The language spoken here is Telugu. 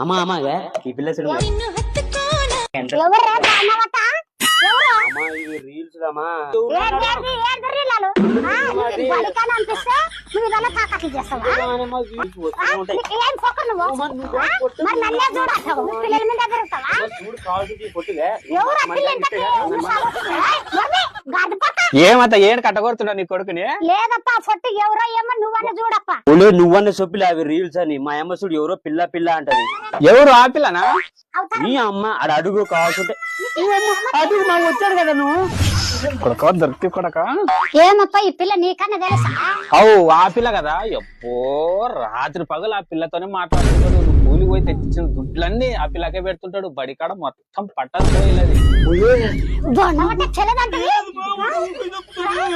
అమ్మా అమ్మాగా ఈ పిల్ల సినిమా రీల్స్ అమ్మా ఏమంత ఏం కట్టగొడుతున్నా నీ కొడుకుని లేదప్ప ఫొట్టు ఎవరో ఏమో నువ్వన్న చూడప్ప నువ్వన్న సొప్పిలే అవి రీల్స్ అని మా అమ్మ చూడు ఎవరో పిల్ల పిల్ల అంటది ఎవరు ఆపిల్లనా నీ అమ్మ ఆడ అడుగు కావాల్సింటే అడుగు నాకు వచ్చాడు కదా నువ్వు కొడక దొరికి కొడక ఏమప్ప ఈ పిల్ల నీకన్నా తెలుసా అవు ఆ పిల్ల కదా ఎప్పో రాత్రి పగలు ఆ పిల్లతోనే మాట్లాడుతుంటాడు నువ్వు కూలి పోయి తెచ్చిన దుడ్లన్నీ ఆ పిల్లకే పెడుతుంటాడు బడికాడ మొత్తం పట్టదు పోయినది చెల్లదంటే